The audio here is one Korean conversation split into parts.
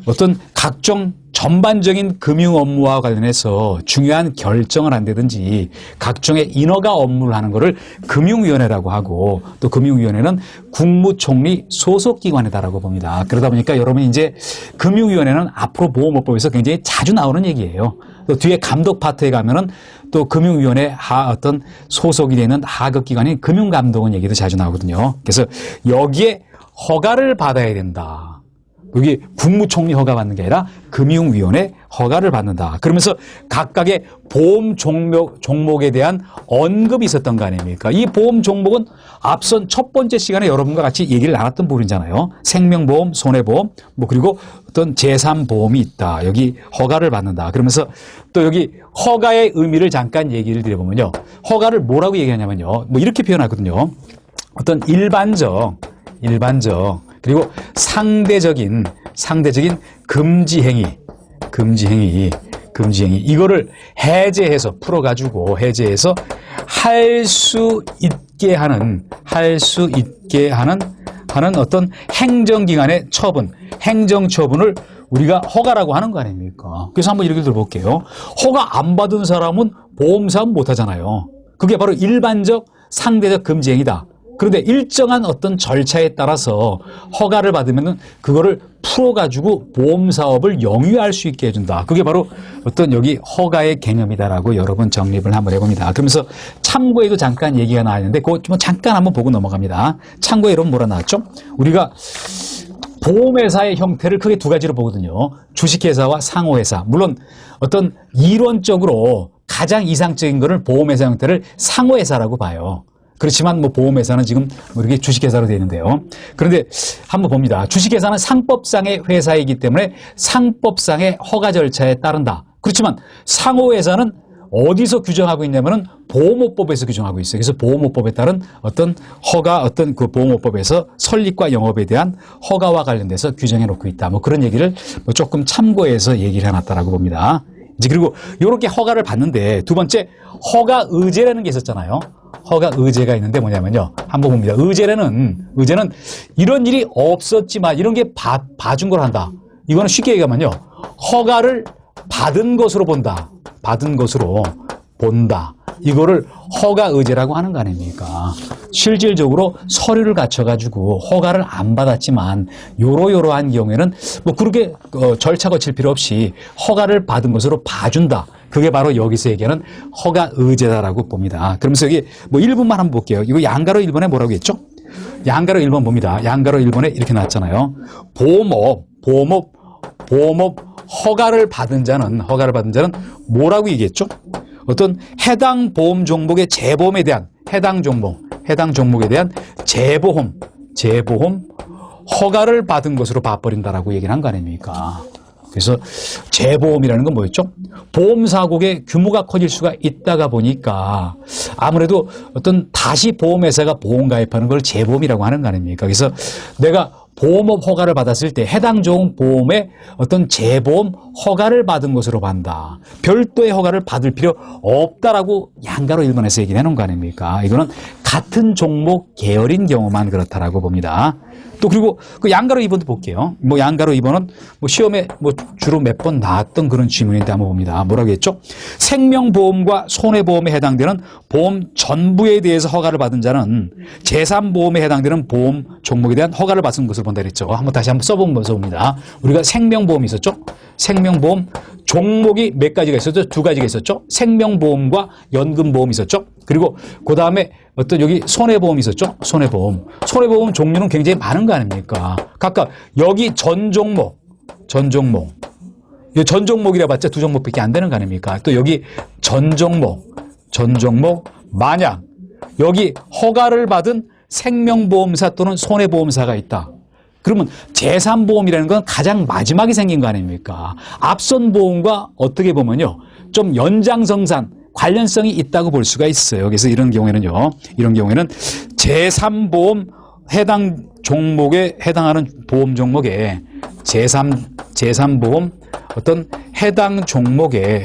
어떤 각종 전반적인 금융 업무와 관련해서 중요한 결정을 한다든지 각종의 인허가 업무를 하는 것을 금융위원회라고 하고, 또 금융위원회는 국무총리 소속기관이다라고 봅니다. 그러다 보니까 여러분이 이제 금융위원회는 앞으로 보험업법에서 굉장히 자주 나오는 얘기예요. 또 뒤에 감독 파트에 가면은 또 금융위원회 어떤 소속이 되는 하급기관인 금융감독원 얘기도 자주 나오거든요. 그래서 여기에 허가를 받아야 된다. 여기 국무총리 허가 받는 게 아니라 금융위원회 허가를 받는다. 그러면서 각각의 보험 종목에 대한 언급이 있었던 거 아닙니까? 이 보험 종목은 앞선 첫 번째 시간에 여러분과 같이 얘기를 나눴던 부분이잖아요. 생명보험, 손해보험, 그리고 어떤 제3보험이 있다. 여기 허가를 받는다. 그러면서 또 여기 허가의 의미를 잠깐 얘기를 드려보면요. 허가를 뭐라고 얘기하냐면요. 이렇게 표현하거든요. 어떤 일반적 그리고 상대적인 금지행위 이거를 해제해서 풀어가지고 해제해서 할 수 있게 하는 어떤 행정기관의 처분, 행정처분을 우리가 허가라고 하는 거 아닙니까? 그래서 한번 이렇게 들어볼게요. 허가 안 받은 사람은 보험사업 못 하잖아요. 그게 바로 일반적 상대적 금지행위다. 그런데 일정한 어떤 절차에 따라서 허가를 받으면 그거를 풀어가지고 보험사업을 영위할 수 있게 해준다. 그게 바로 어떤 여기 허가의 개념이다라고 여러 번 정립을 한번 해봅니다. 그러면서 참고에도 잠깐 얘기가 나왔는데 그거 좀 잠깐 한번 보고 넘어갑니다. 참고에 여러분 뭐라 나왔죠? 우리가 보험회사의 형태를 크게 두 가지로 보거든요. 주식회사와 상호회사. 물론 어떤 이론적으로 가장 이상적인 거를 보험회사 형태를 상호회사라고 봐요. 그렇지만 보험회사는 지금 이렇게 주식회사로 되어 있는데요. 그런데 한번 봅니다. 주식회사는 상법상의 회사이기 때문에 상법상의 허가 절차에 따른다. 그렇지만 상호회사는 어디서 규정하고 있냐면은 보험업법에서 규정하고 있어요. 그래서 보험업법에 따른 어떤 허가, 그 보험업법에서 설립과 영업에 대한 허가와 관련돼서 규정해 놓고 있다. 그런 얘기를 조금 참고해서 얘기를 해놨다라고 봅니다. 이제 그리고 이렇게 허가를 받는데 두 번째 허가 의제라는 게 있었잖아요. 허가 의제가 있는데 뭐냐면요. 한번 봅니다. 의제는 이런 일이 없었지만 이런 게 봐준 걸 한다. 이거는 쉽게 얘기하면요. 허가를 받은 것으로 본다. 이거를 허가 의제라고 하는 거 아닙니까? 실질적으로 서류를 갖춰가지고 허가를 안 받았지만 요러요러한 경우에는 그렇게 절차 거칠 필요 없이 허가를 받은 것으로 봐준다. 그게 바로 여기서 얘기하는 허가 의제다라고 봅니다. 그러면서 여기 1번만 한번 볼게요. 이거 양가로 1번에 뭐라고 했죠? 양가로 1번 봅니다. 양가로 1번에 이렇게 나왔잖아요. 보험업 허가를 받은 자는 뭐라고 얘기했죠? 어떤 해당 보험 종목의 재보험에 대한 해당 종목에 대한 재보험 허가를 받은 것으로 봐버린다라고 얘기를 한 거 아닙니까? 그래서 재보험이라는 건 뭐였죠? 보험사고의 규모가 커질 수가 있다가 보니까 아무래도 어떤 다시 보험회사가 보험 가입하는 걸 재보험이라고 하는 거 아닙니까? 그래서 내가 보험업 허가를 받았을 때 해당 보험의 어떤 재보험 허가를 받은 것으로 본다. 별도의 허가를 받을 필요 없다라고 양가로 1번에서 얘기를 해놓은 거 아닙니까? 이거는 같은 종목 계열인 경우만 그렇다라고 봅니다. 또 그리고 그 양가로 2번도 볼게요. 양가로 2번은 시험에 주로 몇 번 나왔던 그런 질문인데 한번 봅니다. 뭐라고 했죠? 생명보험과 손해보험에 해당되는 보험 전부에 대해서 허가를 받은 자는 제3보험에 해당되는 보험 종목에 대한 허가를 받은 것을 본다 그랬죠. 다시 한번 써보면서 봅니다. 우리가 생명보험이 있었죠? 생명보험 종목이 몇 가지가 있었죠? 두 가지가 있었죠? 생명보험과 연금보험이 있었죠? 그리고 그 다음에 어떤 여기 손해보험이 있었죠? 손해보험 종류는 굉장히 많은 거 아닙니까? 각각 여기 전 종목이라 봤자 두 종목밖에 안 되는 거 아닙니까? 또 여기 전 종목 만약 여기 허가를 받은 생명보험사 또는 손해보험사가 있다. 그러면 제3보험이라는 건 가장 마지막에 생긴 거 아닙니까? 앞선 보험과 어떻게 보면요. 좀 연장성상 관련성이 있다고 볼 수가 있어요. 그래서 이런 경우에는 제3보험 해당 종목에 해당하는 보험 종목에 제3보험 어떤 해당 종목에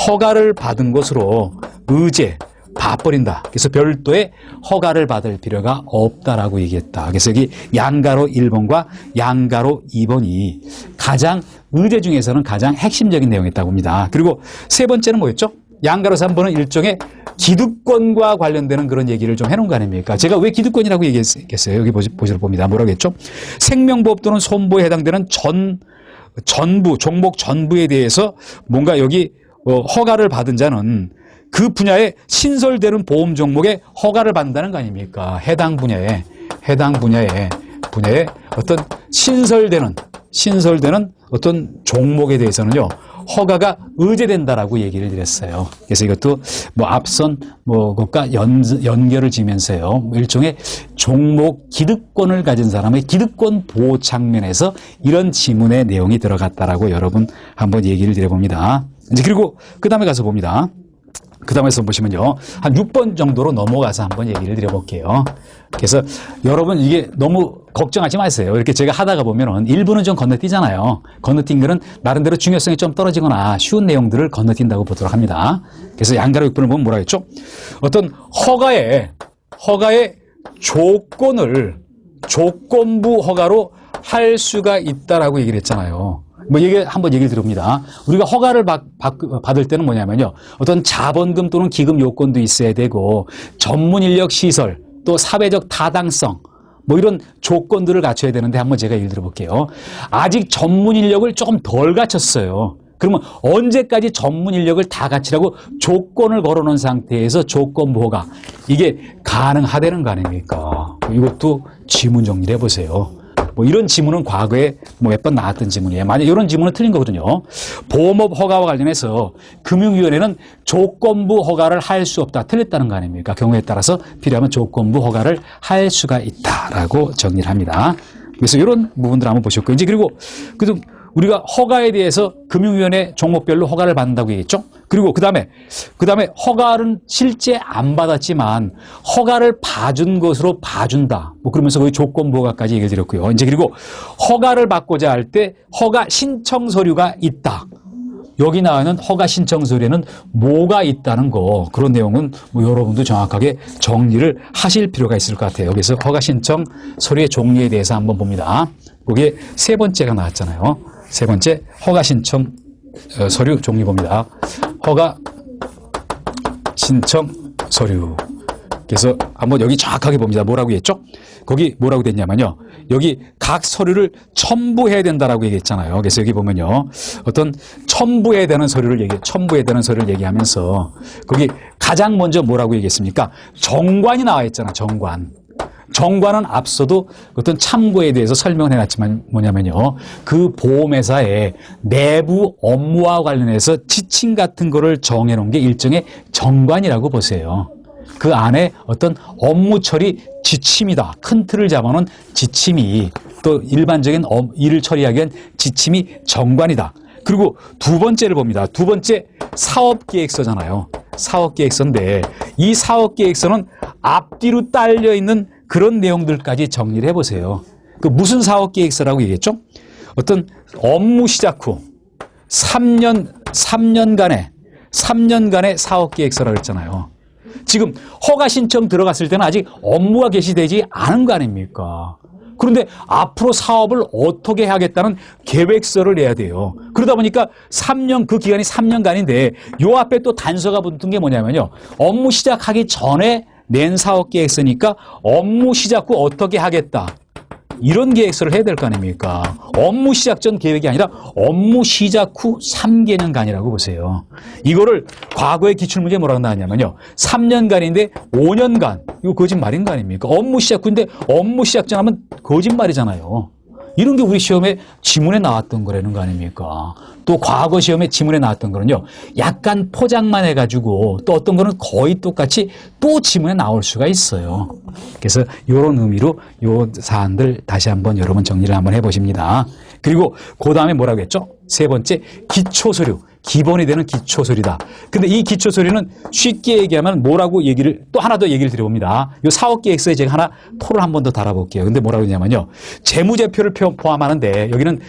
허가를 받은 것으로 의제 봐버린다. 그래서 별도의 허가를 받을 필요가 없다라고 얘기했다. 그래서 여기 양가로 1번과 양가로 2번이 가장 의제 중에서는 가장 핵심적인 내용이었다고 봅니다. 그리고 세 번째는 뭐였죠? 양가로 3번은 일종의 기득권과 관련되는 그런 얘기를 좀 해놓은 거 아닙니까? 제가 왜 기득권이라고 얘기했겠어요? 여기 보시러 봅니다. 뭐라고 했죠? 생명보험 또는 손보에 해당되는 전부, 종목 전부에 대해서 뭔가 여기 허가를 받은 자는 그 분야에 신설되는 보험 종목에 허가를 받는다는 거 아닙니까? 해당 분야에 어떤 신설되는 어떤 종목에 대해서는요, 허가가 의제된다라고 얘기를 드렸어요. 그래서 이것도 뭐 앞선 그것과 연결을 지면서요, 일종의 종목 기득권을 가진 사람의 기득권 보호 측면에서 이런 지문의 내용이 들어갔다라고 여러분 한번 얘기를 드려봅니다. 이제 그리고 그 다음에 가서 봅니다. 그 다음에서 보시면요, 한 6번 정도로 넘어가서 한번 얘기를 드려볼게요. 그래서 여러분 이게 너무 걱정하지 마세요. 이렇게 제가 하다가 보면은 일부는 좀 건너뛰잖아요. 건너뛴 거는 나름대로 중요성이 좀 떨어지거나 쉬운 내용들을 건너뛴다고 보도록 합니다. 그래서 양가로 6번을 보면 뭐라 했죠? 어떤 허가의 조건부 허가로 할 수가 있다라고 얘기를 했잖아요. 한번 얘기를 드립니다. 우리가 허가를 받을 때는 뭐냐면요, 어떤 자본금 또는 기금 요건도 있어야 되고, 전문 인력 시설, 또 사회적 타당성, 이런 조건들을 갖춰야 되는데 한번 제가 예를 들어볼게요. 아직 전문 인력을 조금 덜 갖췄어요. 그러면 언제까지 전문 인력을 다 갖추라고 조건을 걸어놓은 상태에서 조건부 허가, 이게 가능하다는 거 아닙니까? 이것도 지문 정리를 해보세요. 이런 지문은 과거에 몇 번 나왔던 지문이에요. 만약 이런 지문은 틀린 거거든요. 보험업 허가와 관련해서 금융위원회는 조건부 허가를 할 수 없다. 틀렸다는 거 아닙니까? 경우에 따라서 필요하면 조건부 허가를 할 수가 있다라고 정리를 합니다. 그래서 이런 부분들 한번 보셨고요. 이제 그리고 우리가 허가에 대해서 금융위원회 종목별로 허가를 받는다고 얘기했죠. 그리고 그 다음에 허가는 실제 안 받았지만 허가를 봐준 것으로 봐준다. 그러면서 거기 조건부 허가까지 얘기를 드렸고요. 이제 그리고 허가를 받고자 할 때 허가 신청 서류가 있다. 여기 나오는 허가 신청 서류에는 뭐가 있다는 거, 그런 내용은 여러분도 정확하게 정리를 하실 필요가 있을 것 같아요. 그래서 허가 신청 서류의 종류에 대해서 한번 봅니다. 거기에 세 번째가 나왔잖아요. 세 번째, 허가 신청 서류 종류 봅니다. 허가 신청 서류. 그래서 한번 여기 정확하게 봅니다. 뭐라고 했죠? 거기 뭐라고 됐냐면요, 여기 각 서류를 첨부해야 된다라고 얘기했잖아요. 그래서 여기 보면요, 어떤 첨부해야 되는 서류를 얘기하면서 거기 가장 먼저 뭐라고 얘기했습니까? 정관이 나와 있잖아. 정관은 앞서도 어떤 참고에 대해서 설명을 해놨지만 뭐냐면요, 그 보험회사의 내부 업무와 관련해서 지침 같은 거를 정해놓은 게 일종의 정관이라고 보세요. 그 안에 어떤 업무 처리 지침이다. 큰 틀을 잡아놓은 지침이, 또 일반적인 일을 처리하기 위한 지침이 정관이다. 그리고 두 번째를 봅니다. 두 번째, 사업계획서잖아요. 사업계획서인데 이 사업계획서는 앞뒤로 딸려있는 그런 내용들까지 정리를 해보세요. 그 무슨 사업계획서라고 얘기했죠? 어떤 업무 시작 후 3년간의 사업계획서라고 했잖아요. 지금 허가 신청 들어갔을 때는 아직 업무가 개시되지 않은 거 아닙니까? 그런데 앞으로 사업을 어떻게 하겠다는 계획서를 내야 돼요. 그러다 보니까 그 기간이 3년간인데 요 앞에 또 단서가 붙은 게 뭐냐면요, 업무 시작하기 전에 낸 사업계획서니까 업무 시작 후 어떻게 하겠다, 이런 계획서를 해야 될 거 아닙니까? 업무 시작 전 계획이 아니라 업무 시작 후 3개년간이라고 보세요. 이거를 과거의 기출문제에 뭐라고 나왔냐면요, 3년간인데 5년간, 이거 거짓말인 거 아닙니까? 업무 시작 후인데 업무 시작 전 하면 거짓말이잖아요. 이런 게 우리 시험에 지문에 나왔던 거라는 거 아닙니까? 또 과거 시험에 지문에 나왔던 거는요, 약간 포장만 해가지고 또 어떤 거는 거의 똑같이 또 지문에 나올 수가 있어요. 그래서 이런 의미로 요 사안들 다시 한번 여러분 정리를 한번 해보십니다. 그리고 그 다음에 뭐라고 했죠? 세 번째, 기초서류. 기본이 되는 기초서류다. 근데 이 기초서류는 쉽게 얘기하면 뭐라고 또 하나 더 얘기를 드려봅니다. 이 사업계획서에 제가 하나 토를 한 번 더 달아볼게요. 근데 뭐라고 했냐면요, 재무제표를 포함하는데 여기는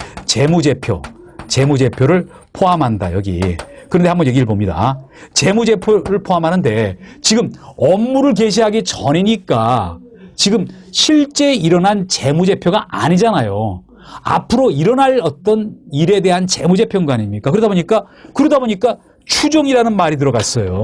재무제표를 포함한다. 여기. 그런데 한번 얘기를 봅니다. 재무제표를 포함하는데 지금 업무를 개시하기 전이니까 지금 실제 일어난 재무제표가 아니잖아요. 앞으로 일어날 어떤 일에 대한 재무제표인 거 아닙니까? 그러다 보니까 추정이라는 말이 들어갔어요.